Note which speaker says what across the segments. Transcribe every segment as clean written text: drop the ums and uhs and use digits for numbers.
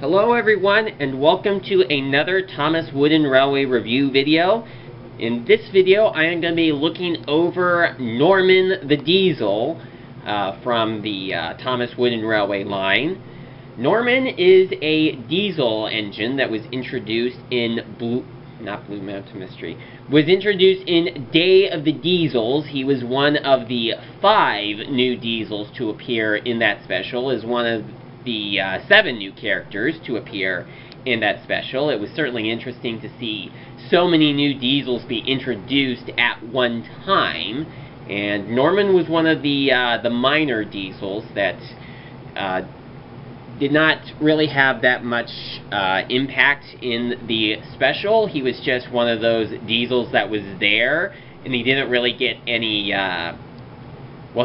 Speaker 1: Hello everyone, and welcome to another Thomas Wooden Railway review video. In this video I am going to be looking over Norman the Diesel from the Thomas Wooden Railway line. Norman is a diesel engine that was introduced in Blue Mountain Mystery. Was introduced in Day of the Diesels. He was one of the 5 new diesels to appear in that special, as one of the 7 new characters to appear in that special. It was certainly interesting to see so many new diesels be introduced at one time, and Norman was one of the minor diesels that did not really have that much impact in the special. He was just one of those diesels that was there, and he didn't really get any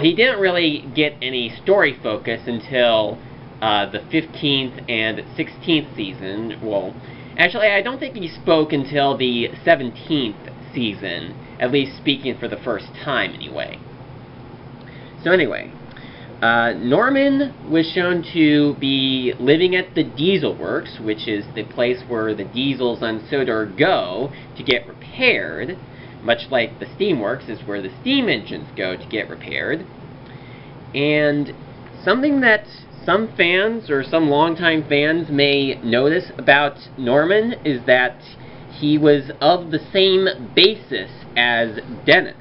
Speaker 1: he didn't really get any story focus until the 15th and 16th season. Well, actually, I don't think he spoke until the 17th season, at least speaking for the first time, anyway. So anyway, Norman was shown to be living at the Diesel Works, which is the place where the diesels on Sodor go to get repaired, much like the Steamworks is where the steam engines go to get repaired. And something that some fans, or some longtime fans, may notice about Norman is that he was of the same basis as Dennis.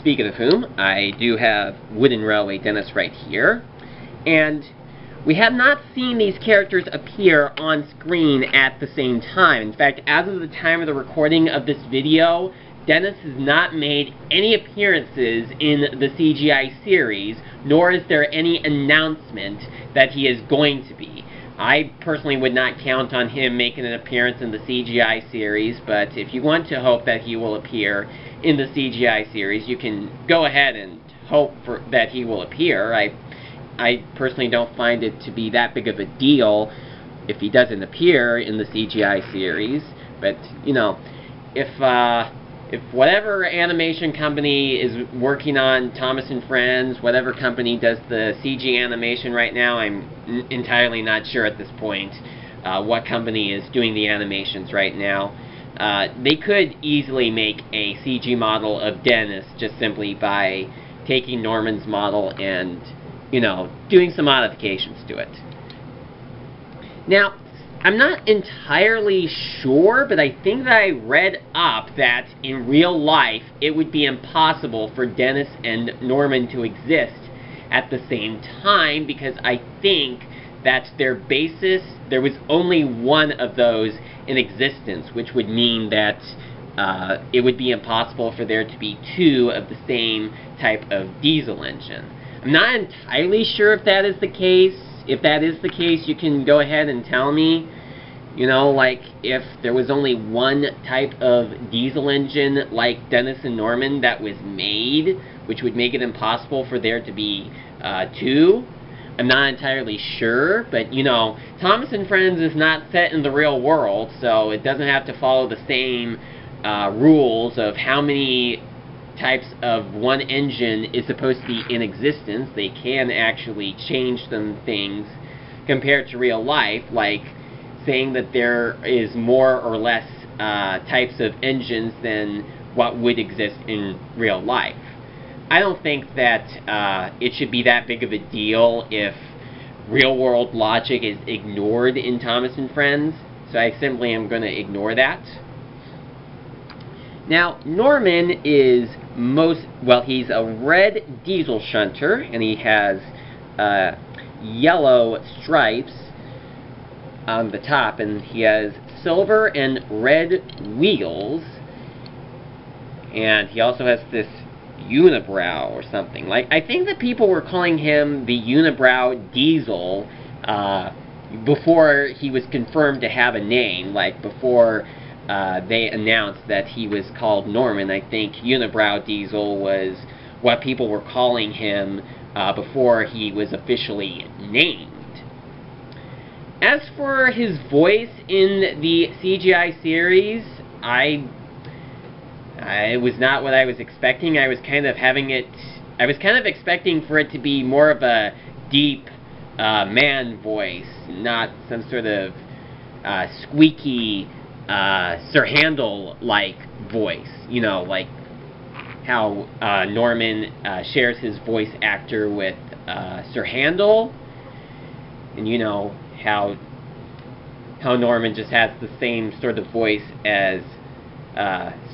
Speaker 1: Speaking of whom, I do have Wooden Railway Dennis right here. And we have not seen these characters appear on screen at the same time. In fact, as of the time of the recording of this video, Dennis has not made any appearances in the CGI series, nor is there any announcement that he is going to be. I personally would not count on him making an appearance in the CGI series, but if you want to hope that he will appear in the CGI series, you can go ahead and hope that he will appear. I personally don't find it to be that big of a deal if he doesn't appear in the CGI series, but, you know, if whatever animation company is working on Thomas and Friends, whatever company does the CG animation right now, I'm entirely not sure at this point what company is doing the animations right now. They could easily make a CG model of Dennis just simply by taking Norman's model and, you know, doing some modifications to it. Now, I'm not entirely sure, but I think that I read up that in real life it would be impossible for Dennis and Norman to exist at the same time, because I think that their basis, there was only one of those in existence, which would mean that it would be impossible for there to be 2 of the same type of diesel engine. I'm not entirely sure if that is the case. If that is the case, you can go ahead and tell me. You know, like, if there was only one type of diesel engine like Dennis and Norman that was made, which would make it impossible for there to be 2. I'm not entirely sure, but, you know, Thomas and Friends is not set in the real world, so it doesn't have to follow the same rules of how many types of one engine is supposed to be in existence. They can actually change some things compared to real life, like saying that there is more or less types of engines than what would exist in real life. I don't think that it should be that big of a deal if real-world logic is ignored in Thomas and Friends, so I simply am going to ignore that. Now, Norman is he's a red diesel shunter, and he has yellow stripes on the top, and he has silver and red wheels, and he also has this unibrow or something. Like, I think that people were calling him the unibrow diesel before he was confirmed to have a name, like before they announced that he was called Norman. I think unibrow diesel was what people were calling him before he was officially named. As for his voice in the CGI series, it was not what I was expecting. I was kind of expecting for it to be more of a deep, man voice, not some sort of squeaky Sir Handel-like voice. You know, like how Norman shares his voice actor with Sir Handel, and you know how Norman just has the same sort of voice as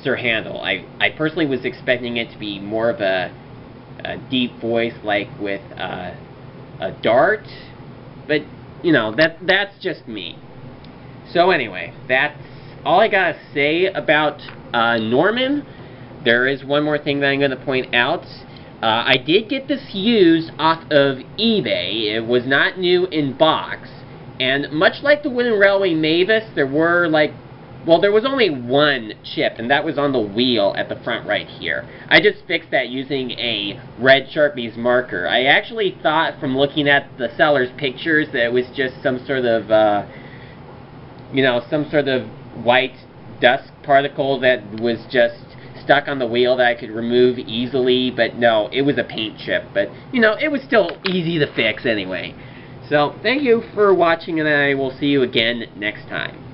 Speaker 1: Sir Handel. I personally was expecting it to be more of a deep voice, like with a Dart, but you know, that's just me. So anyway, that's all I gotta say about Norman. There is one more thing that I'm going to point out. I did get this used off of eBay. It was not new in box. And much like the Wooden Railway Mavis, there were there was only one chip, and that was on the wheel at the front right here. I just fixed that using a red Sharpie's marker. I actually thought from looking at the seller's pictures that it was just some sort of, some sort of white dust particle that was just stuck on the wheel that I could remove easily, but no, it was a paint chip. But, you know, it was still easy to fix anyway. So, thank you for watching, and I will see you again next time.